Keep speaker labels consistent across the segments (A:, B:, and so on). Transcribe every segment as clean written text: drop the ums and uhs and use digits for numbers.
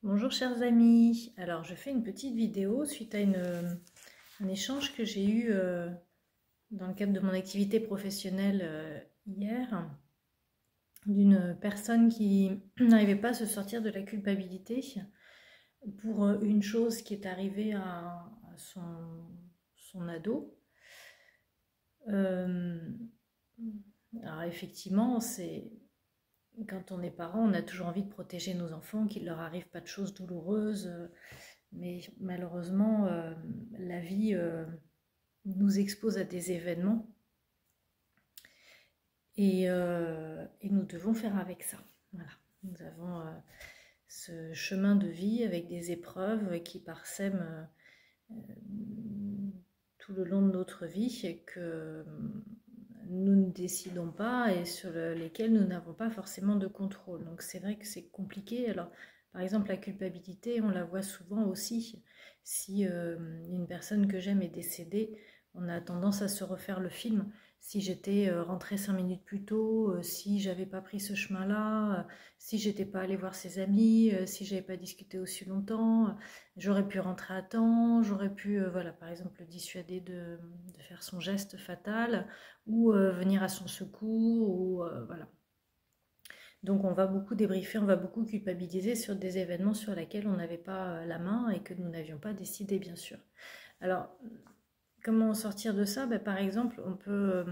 A: Bonjour chers amis, alors je fais une petite vidéo suite à un échange que j'ai eu dans le cadre de mon activité professionnelle hier, d'une personne qui n'arrivait pas à se sortir de la culpabilité pour une chose qui est arrivée à son ado. Euh, alors effectivement, quand on est parent, on a toujours envie de protéger nos enfants, qu'il ne leur arrive pas de choses douloureuses. Mais malheureusement, la vie nous expose à des événements et nous devons faire avec ça. Voilà. Nous avons ce chemin de vie avec des épreuves qui parsèment tout le long de notre vie et que nous ne décidons pas et sur lesquels nous n'avons pas forcément de contrôle. Donc c'est vrai que c'est compliqué. Alors, par exemple, la culpabilité, on la voit souvent aussi. Si une personne que j'aime est décédée, on a tendance à se refaire le film. Si j'étais rentrée 5 minutes plus tôt, si j'avais pas pris ce chemin-là, si j'étais pas allée voir ses amis, si j'avais pas discuté aussi longtemps, j'aurais pu rentrer à temps, j'aurais pu, voilà, par exemple, le dissuader de faire son geste fatal ou venir à son secours, ou voilà. Donc on va beaucoup débriefer, on va beaucoup culpabiliser sur des événements sur lesquels on n'avait pas la main et que nous n'avions pas décidé, bien sûr. Alors, comment sortir de ça? Par exemple, on peut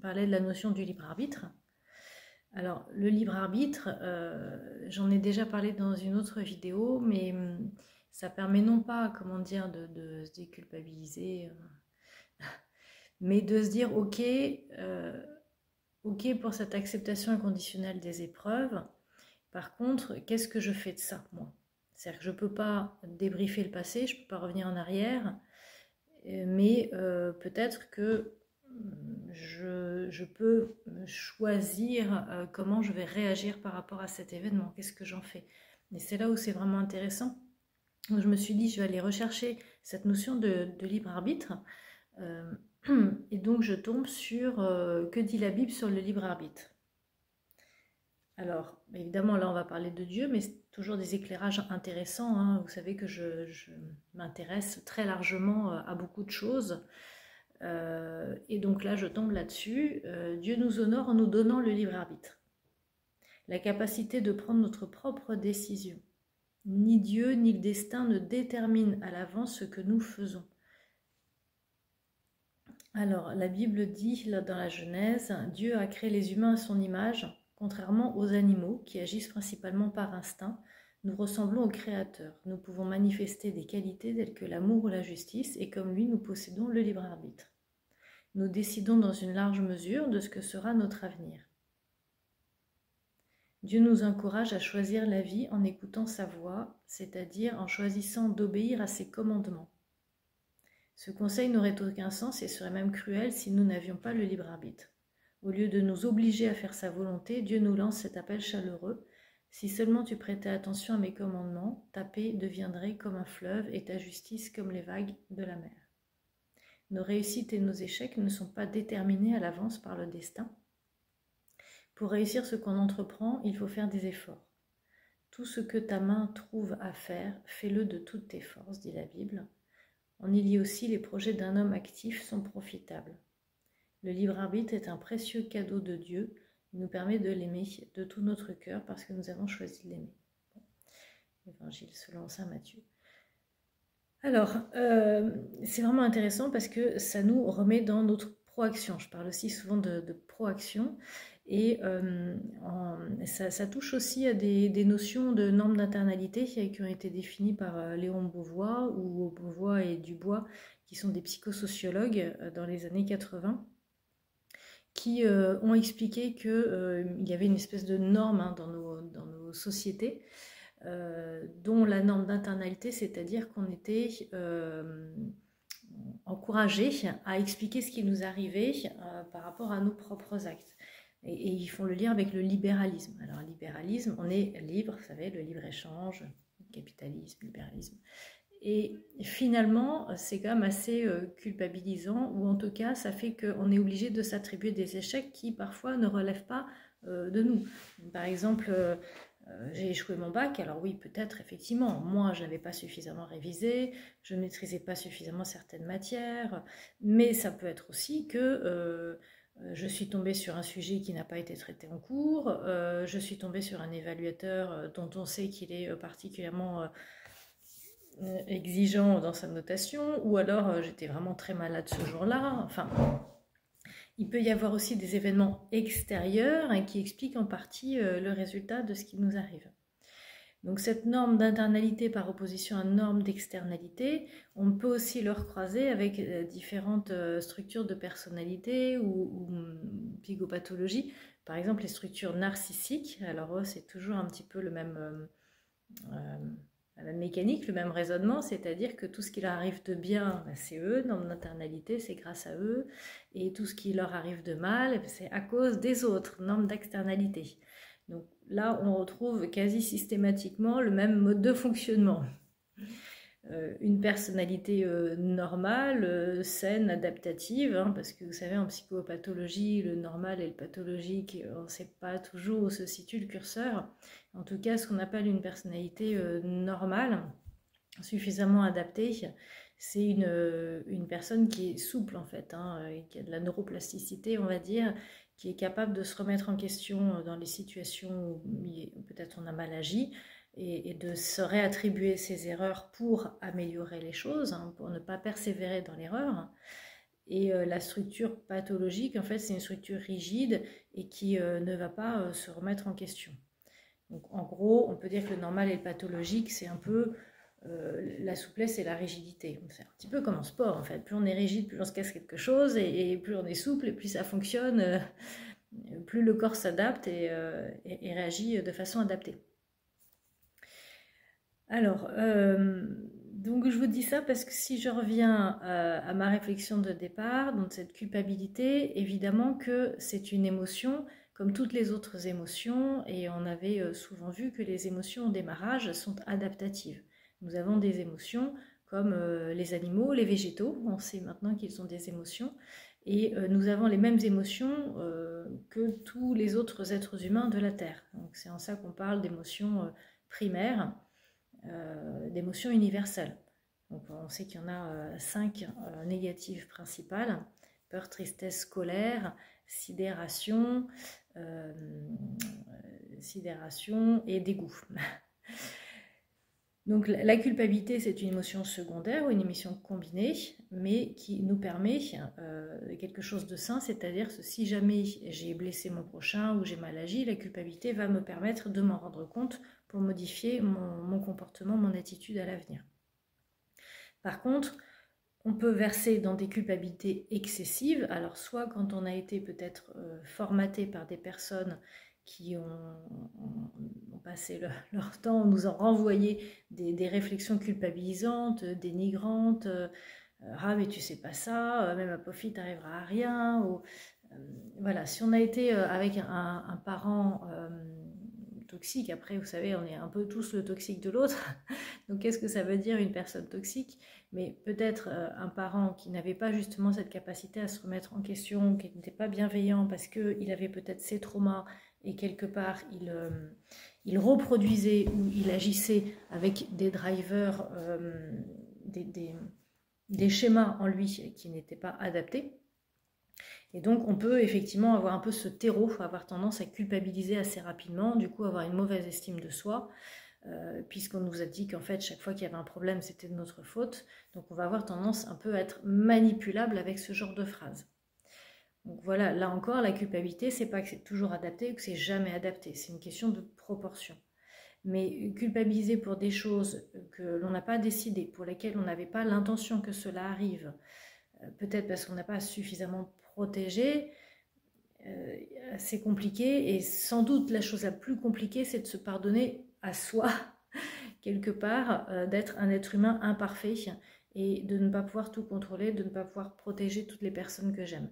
A: parler de la notion du libre arbitre. Alors, le libre arbitre, j'en ai déjà parlé dans une autre vidéo, mais ça permet non pas, comment dire, de se déculpabiliser, mais de se dire, ok pour cette acceptation inconditionnelle des épreuves. Par contre, qu'est-ce que je fais de ça, moi? C'est-à-dire que je ne peux pas débriefer le passé, je ne peux pas revenir en arrière, mais peut-être que je peux choisir comment je vais réagir par rapport à cet événement, qu'est-ce que j'en fais. Et c'est là où c'est vraiment intéressant. Donc je me suis dit, je vais aller rechercher cette notion de libre arbitre. Euh, et donc je tombe sur que dit la Bible sur le libre arbitre. Alors, évidemment, là, on va parler de Dieu, mais c'est toujours des éclairages intéressants, hein. Vous savez que je m'intéresse très largement à beaucoup de choses. Et donc là, je tombe là-dessus. Dieu nous honore en nous donnant le libre arbitre, la capacité de prendre notre propre décision. Ni Dieu ni le destin ne déterminent à l'avance ce que nous faisons. Alors, la Bible dit là, dans la Genèse, Dieu a créé les humains à son image, contrairement aux animaux qui agissent principalement par instinct. Nous ressemblons au Créateur. Nous pouvons manifester des qualités telles que l'amour ou la justice, et comme lui, nous possédons le libre arbitre. Nous décidons dans une large mesure de ce que sera notre avenir. Dieu nous encourage à choisir la vie en écoutant sa voix, c'est-à-dire en choisissant d'obéir à ses commandements. Ce conseil n'aurait aucun sens et serait même cruel si nous n'avions pas le libre arbitre. Au lieu de nous obliger à faire sa volonté, Dieu nous lance cet appel chaleureux. Si seulement tu prêtais attention à mes commandements, ta paix deviendrait comme un fleuve et ta justice comme les vagues de la mer. Nos réussites et nos échecs ne sont pas déterminés à l'avance par le destin. Pour réussir ce qu'on entreprend, il faut faire des efforts. Tout ce que ta main trouve à faire, fais-le de toutes tes forces, dit la Bible. On y lit aussi les projets d'un homme actif sont profitables. Le libre arbitre est un précieux cadeau de Dieu. Il nous permet de l'aimer de tout notre cœur parce que nous avons choisi de l'aimer. Évangile selon saint Matthieu. Alors, c'est vraiment intéressant parce que ça nous remet dans notre proaction. Je parle aussi souvent de proaction. Et ça touche aussi à des notions de normes d'internalité qui ont été définies par Léon Beauvois ou Beauvois et Dubois, qui sont des psychosociologues dans les années 80, qui ont expliqué qu'il y avait une espèce de norme, hein, dans nos sociétés, dont la norme d'internalité, c'est-à-dire qu'on était encouragé à expliquer ce qui nous arrivait par rapport à nos propres actes. Et ils font le lien avec le libéralisme. Alors, libéralisme, on est libre, vous savez, le libre-échange, capitalisme, libéralisme. Et finalement, c'est quand même assez culpabilisant, ou en tout cas, ça fait qu'on est obligé de s'attribuer des échecs qui, parfois, ne relèvent pas de nous. Par exemple, j'ai échoué mon bac, alors oui, peut-être, effectivement, moi, je n'avais pas suffisamment révisé, je ne maîtrisais pas suffisamment certaines matières, mais ça peut être aussi que je suis tombée sur un sujet qui n'a pas été traité en cours, je suis tombée sur un évaluateur dont on sait qu'il est particulièrement exigeant dans sa notation, ou alors j'étais vraiment très malade ce jour-là, enfin... Il peut y avoir aussi des événements extérieurs qui expliquent en partie le résultat de ce qui nous arrive. Donc cette norme d'internalité par opposition à une norme d'externalité, on peut aussi le recroiser avec différentes structures de personnalité ou psychopathologie. Par exemple, les structures narcissiques, alors c'est toujours un petit peu le même... la même mécanique, le même raisonnement, c'est-à-dire que tout ce qui leur arrive de bien, c'est eux, norme d'internalité, c'est grâce à eux, et tout ce qui leur arrive de mal, c'est à cause des autres, norme d'externalité. Donc là, on retrouve quasi systématiquement le même mode de fonctionnement. Une personnalité normale, saine, adaptative, hein, parce que vous savez, en psychopathologie, le normal et le pathologique, on ne sait pas toujours où se situe le curseur. En tout cas, ce qu'on appelle une personnalité normale, suffisamment adaptée, c'est une personne qui est souple en fait, hein, qui a de la neuroplasticité, on va dire, qui est capable de se remettre en question dans les situations où peut-être on a mal agi, et de se réattribuer ses erreurs pour améliorer les choses, hein, pour ne pas persévérer dans l'erreur. Et la structure pathologique, en fait, c'est une structure rigide et qui ne va pas se remettre en question. Donc, en gros, on peut dire que le normal et le pathologique, c'est un peu la souplesse et la rigidité. C'est un petit peu comme en sport, en fait. Plus on est rigide, plus on se casse quelque chose, et plus on est souple, et plus ça fonctionne, plus le corps s'adapte et réagit de façon adaptée. Alors, donc je vous dis ça parce que si je reviens à ma réflexion de départ, donc cette culpabilité, évidemment que c'est une émotion comme toutes les autres émotions, et on avait souvent vu que les émotions au démarrage sont adaptatives. Nous avons des émotions comme les animaux, les végétaux, on sait maintenant qu'ils ont des émotions, et nous avons les mêmes émotions que tous les autres êtres humains de la Terre. Donc c'est en ça qu'on parle d'émotions primaires. D'émotions universelles. Donc on sait qu'il y en a 5 négatives principales: peur, tristesse, colère, sidération, et dégoût. Donc la culpabilité, c'est une émotion secondaire ou une émotion combinée, mais qui nous permet quelque chose de sain, c'est-à-dire que si jamais j'ai blessé mon prochain ou j'ai mal agi, la culpabilité va me permettre de m'en rendre compte pour modifier mon comportement, mon attitude à l'avenir. Par contre, on peut verser dans des culpabilités excessives, alors soit quand on a été peut-être formaté par des personnes qui ont passé leur temps, nous ont renvoyé des réflexions culpabilisantes, dénigrantes, ah mais tu sais pas ça, même à profit t'arrivera à rien, ou voilà, si on a été avec un parent toxique, après vous savez on est un peu tous le toxique de l'autre, donc qu'est-ce que ça veut dire une personne toxique? Mais peut-être un parent qui n'avait pas justement cette capacité à se remettre en question, qui n'était pas bienveillant parce qu'il avait peut-être ses traumas, et quelque part il reproduisait ou il agissait avec des drivers, des schémas en lui qui n'étaient pas adaptés. Et donc on peut effectivement avoir un peu ce terreau, avoir tendance à culpabiliser assez rapidement, du coup avoir une mauvaise estime de soi, puisqu'on nous a dit qu'en fait chaque fois qu'il y avait un problème c'était de notre faute. Donc on va avoir tendance un peu à être manipulable avec ce genre de phrases. Donc voilà, là encore la culpabilité, c'est pas que c'est toujours adapté ou que c'est jamais adapté, c'est une question de proportion. Mais culpabiliser pour des choses que l'on n'a pas décidé, pour lesquelles on n'avait pas l'intention que cela arrive, peut-être parce qu'on n'a pas suffisamment protégé, c'est compliqué. Et sans doute la chose la plus compliquée, c'est de se pardonner à soi, quelque part, d'être un être humain imparfait et de ne pas pouvoir tout contrôler, de ne pas pouvoir protéger toutes les personnes que j'aime.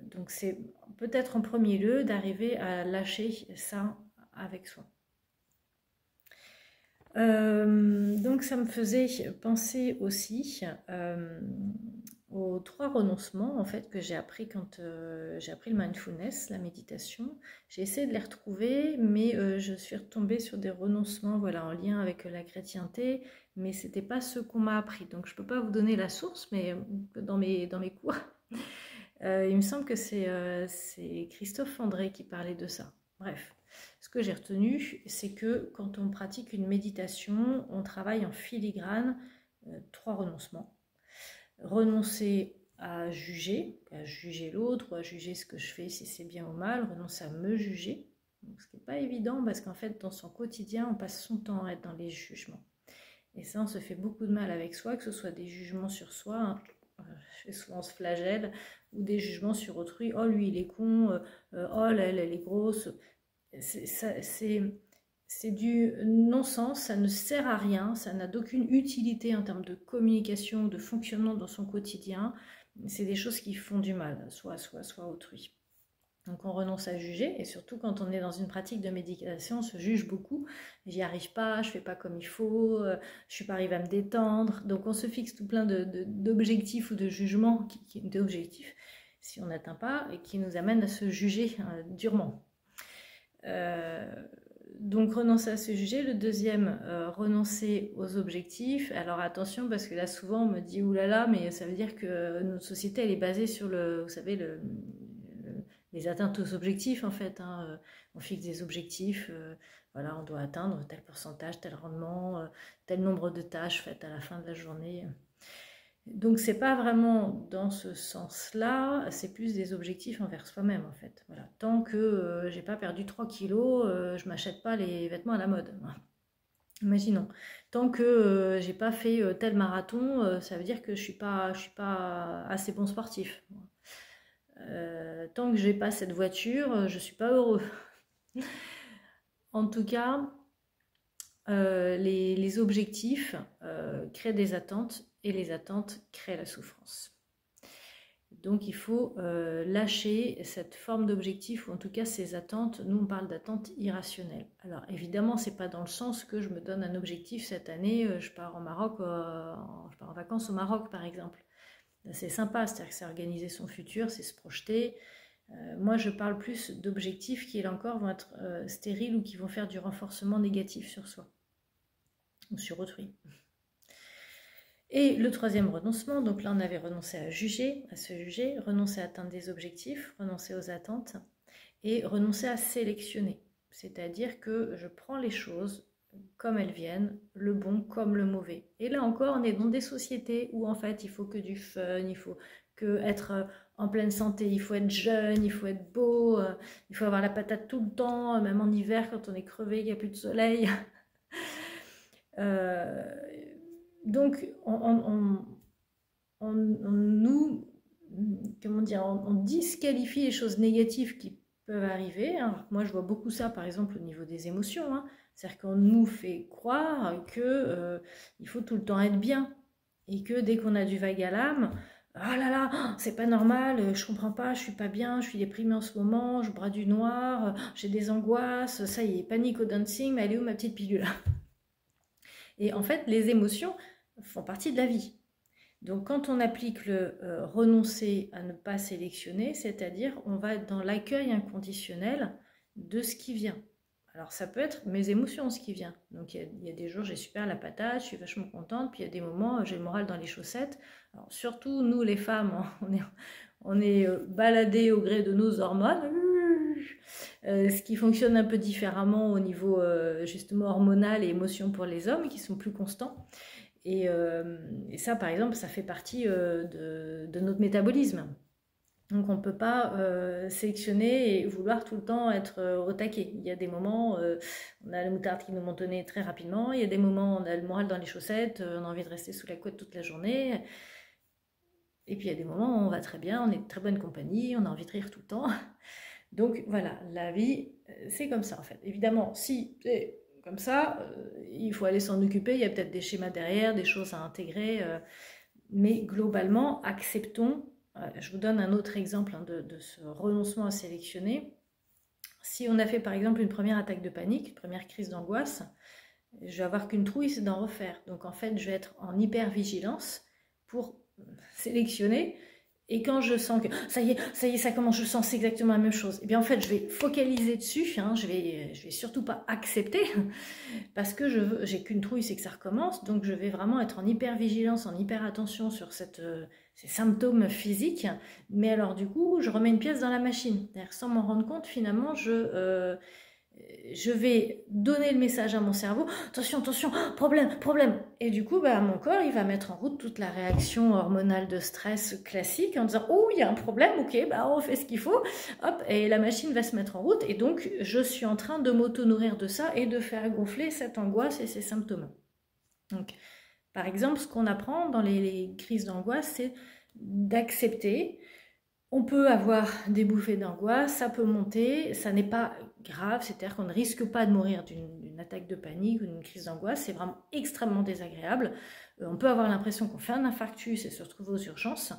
A: Donc c'est peut-être en premier lieu d'arriver à lâcher ça avec soi. Donc ça me faisait penser aussi aux 3 renoncements en fait que j'ai appris quand j'ai appris le mindfulness, la méditation. J'ai essayé de les retrouver, mais je suis retombée sur des renoncements, voilà, en lien avec la chrétienté, mais c'était pas ce qu'on m'a appris. Donc je peux pas vous donner la source, mais dans mes cours, il me semble que c'est Christophe André qui parlait de ça. Bref, ce que j'ai retenu, c'est que quand on pratique une méditation, on travaille en filigrane 3 renoncements. Renoncer à juger l'autre ou à juger ce que je fais, si c'est bien ou mal, renoncer à me juger. Donc, ce qui n'est pas évident parce qu'en fait, dans son quotidien, on passe son temps à être dans les jugements. Et ça, on se fait beaucoup de mal avec soi, que ce soit des jugements sur soi, hein. Souvent on se flagelle, ou des jugements sur autrui. Oh, lui, il est con, oh, elle est grosse. C'est du non-sens, ça ne sert à rien, ça n'a d'aucune utilité en termes de communication, de fonctionnement dans son quotidien. C'est des choses qui font du mal, soit à soi, soit à autrui. Donc on renonce à juger, et surtout quand on est dans une pratique de méditation, on se juge beaucoup. J'y arrive pas, je fais pas comme il faut, je suis pas arrivée à me détendre. Donc on se fixe tout plein d'objectifs ou de jugements, d'objectifs, si on n'atteint pas, et qui nous amènent à se juger durement. Donc renoncer à se juger. Le deuxième, renoncer aux objectifs. Alors attention, parce que là souvent on me dit oulala, mais ça veut dire que notre société elle est basée sur vous savez, les atteintes aux objectifs en fait, hein. On fixe des objectifs, voilà, on doit atteindre tel pourcentage, tel rendement, tel nombre de tâches faites à la fin de la journée. Donc c'est pas vraiment dans ce sens-là, c'est plus des objectifs envers soi-même en fait. Voilà. Tant que j'ai pas perdu 3 kilos, je m'achète pas les vêtements à la mode. Imaginons. Tant que j'ai pas fait tel marathon, ça veut dire que je suis pas assez bon sportif. Tant que j'ai pas cette voiture, je suis pas heureux. En tout cas, les objectifs créent des attentes et les attentes créent la souffrance. Donc il faut lâcher cette forme d'objectif, ou en tout cas ces attentes. Nous on parle d'attentes irrationnelles. Alors évidemment c'est pas dans le sens que je me donne un objectif cette année, je pars en Maroc, je pars en vacances au Maroc par exemple. C'est sympa, c'est-à-dire que c'est organiser son futur, c'est se projeter. Moi je parle plus d'objectifs qui là encore vont être stériles ou qui vont faire du renforcement négatif sur soi ou sur autrui. Et le troisième renoncement, donc là on avait renoncé à juger, à se juger, renoncer à atteindre des objectifs, renoncer aux attentes et renoncer à sélectionner. C'est-à-dire que je prends les choses comme elles viennent, le bon comme le mauvais. Et là encore, on est dans des sociétés où en fait il faut que du fun, il faut que être en pleine santé, il faut être jeune, il faut être beau, il faut avoir la patate tout le temps, même en hiver quand on est crevé, il n'y a plus de soleil. Donc, on disqualifie les choses négatives qui peuvent arriver. Alors, moi, je vois beaucoup ça, par exemple, au niveau des émotions, hein. C'est-à-dire qu'on nous fait croire que il faut tout le temps être bien et que dès qu'on a du vague à l'âme, ah là là, c'est pas normal, je comprends pas, je suis pas bien, je suis déprimée en ce moment, je bois du noir, j'ai des angoisses, ça y est, panique au dancing, mais elle est où ma petite pilule? Et en fait, les émotions font partie de la vie. Donc quand on applique le renoncer à ne pas sélectionner, c'est-à-dire on va être dans l'accueil inconditionnel de ce qui vient. Alors ça peut être mes émotions, ce qui vient. Donc il y a des jours j'ai super la patate, je suis vachement contente, puis il y a des moments j'ai le moral dans les chaussettes. Alors surtout nous les femmes, on est baladées au gré de nos hormones. Ce qui fonctionne un peu différemment au niveau justement hormonal et émotion pour les hommes qui sont plus constants. Et ça, par exemple, ça fait partie de notre métabolisme. Donc on ne peut pas sélectionner et vouloir tout le temps être au taquet. Il y a des moments, on a la moutarde qui nous monte au nez très rapidement. Il y a des moments, on a le moral dans les chaussettes, on a envie de rester sous la couette toute la journée. Et puis il y a des moments où on va très bien, on est de très bonne compagnie, on a envie de rire tout le temps. Donc voilà, la vie, c'est comme ça en fait. Évidemment, si c'est comme ça, il faut aller s'en occuper, il y a peut-être des schémas derrière, des choses à intégrer, mais globalement, acceptons. Je vous donne un autre exemple de ce renoncement à sélectionner. Si on a fait par exemple une première attaque de panique, une première crise d'angoisse, je vais avoir qu'une trouille, c'est d'en refaire. Donc en fait, je vais être en hyper-vigilance pour sélectionner. Et quand je sens que ça y est, ça commence, je sens c'est exactement la même chose. Et bien en fait, je vais focaliser dessus, hein, je vais surtout pas accepter, parce que j'ai qu'une trouille, c'est que ça recommence. Donc je vais vraiment être en hyper vigilance, en hyper attention sur ces symptômes physiques. Mais alors du coup, je remets une pièce dans la machine. Sans m'en rendre compte, finalement, je vais donner le message à mon cerveau, attention, attention, problème, problème. Et du coup, bah, mon corps, il va mettre en route toute la réaction hormonale de stress classique en disant, oh, il y a un problème, ok, bah, on fait ce qu'il faut, hop, et la machine va se mettre en route. Et donc, je suis en train de m'auto-nourrir de ça et de faire gonfler cette angoisse et ces symptômes. Donc, par exemple, ce qu'on apprend dans les crises d'angoisse, c'est d'accepter. On peut avoir des bouffées d'angoisse, ça peut monter, ça n'est pas grave, c'est-à-dire qu'on ne risque pas de mourir d'une attaque de panique ou d'une crise d'angoisse, c'est vraiment extrêmement désagréable. On peut avoir l'impression qu'on fait un infarctus et se retrouver aux urgences,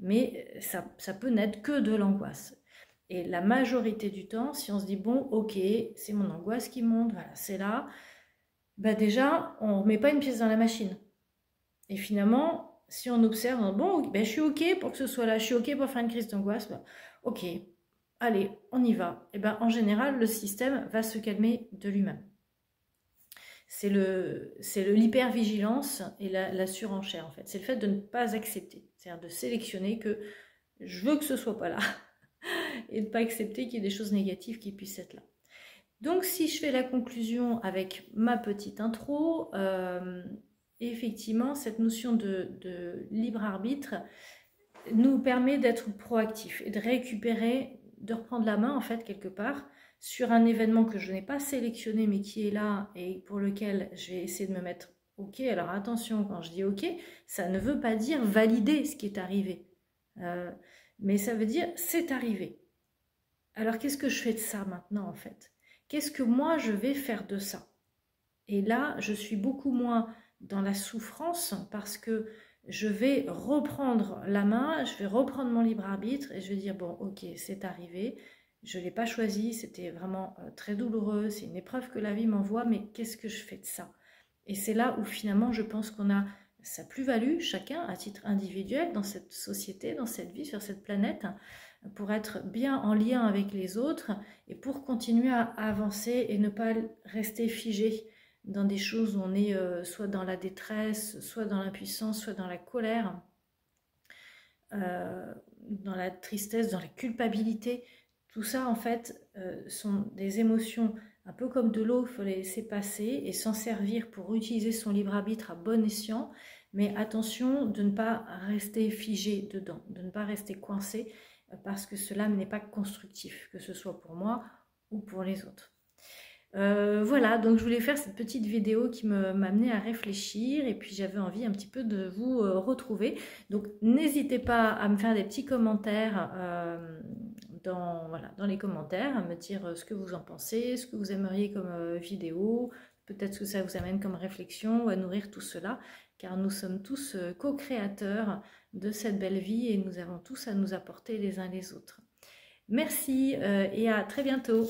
A: mais ça peut n'être que de l'angoisse. Et la majorité du temps, si on se dit, bon, ok, c'est mon angoisse qui monte, voilà, c'est là, bah déjà, on ne remet pas une pièce dans la machine. Et finalement, si on observe, bon, ben, je suis OK pour que ce soit là, je suis OK pour faire une crise d'angoisse, ben, OK, allez, on y va. Et ben, en général, le système va se calmer de lui-même. C'est l'hypervigilance et la surenchère, en fait. C'est le fait de ne pas accepter, c'est-à-dire de sélectionner que je veux que ce soit pas là et de ne pas accepter qu'il y ait des choses négatives qui puissent être là. Donc, si je fais la conclusion avec ma petite intro, effectivement, cette notion de libre arbitre nous permet d'être proactif et de récupérer, de reprendre la main en fait quelque part sur un événement que je n'ai pas sélectionné mais qui est là et pour lequel je vais essayer de me mettre OK. Alors attention, quand je dis OK, ça ne veut pas dire valider ce qui est arrivé, mais ça veut dire c'est arrivé. Alors qu'est-ce que je fais de ça maintenant en fait? Qu'est-ce que moi je vais faire de ça? Et là, je suis beaucoup moins dans la souffrance parce que je vais reprendre la main, je vais reprendre mon libre arbitre et je vais dire, bon, ok, c'est arrivé, je ne l'ai pas choisi, c'était vraiment très douloureux, c'est une épreuve que la vie m'envoie, mais qu'est-ce que je fais de ça? Et c'est là où finalement je pense qu'on a sa plus-value, chacun à titre individuel, dans cette société, dans cette vie, sur cette planète, pour être bien en lien avec les autres et pour continuer à avancer et ne pas rester figé dans des choses où on est soit dans la détresse, soit dans l'impuissance, soit dans la colère, dans la tristesse, dans la culpabilité. Tout ça, en fait, sont des émotions un peu comme de l'eau, il faut les laisser passer et s'en servir pour utiliser son libre arbitre à bon escient. Mais attention de ne pas rester figé dedans, de ne pas rester coincé, parce que cela n'est pas constructif, que ce soit pour moi ou pour les autres. Voilà, donc je voulais faire cette petite vidéo qui m'a amené à réfléchir et puis j'avais envie un petit peu de vous retrouver. Donc n'hésitez pas à me faire des petits commentaires dans les commentaires, à me dire ce que vous en pensez, ce que vous aimeriez comme vidéo, peut-être que ça vous amène comme réflexion ou à nourrir tout cela, car nous sommes tous co-créateurs de cette belle vie et nous avons tous à nous apporter les uns les autres. Merci et à très bientôt.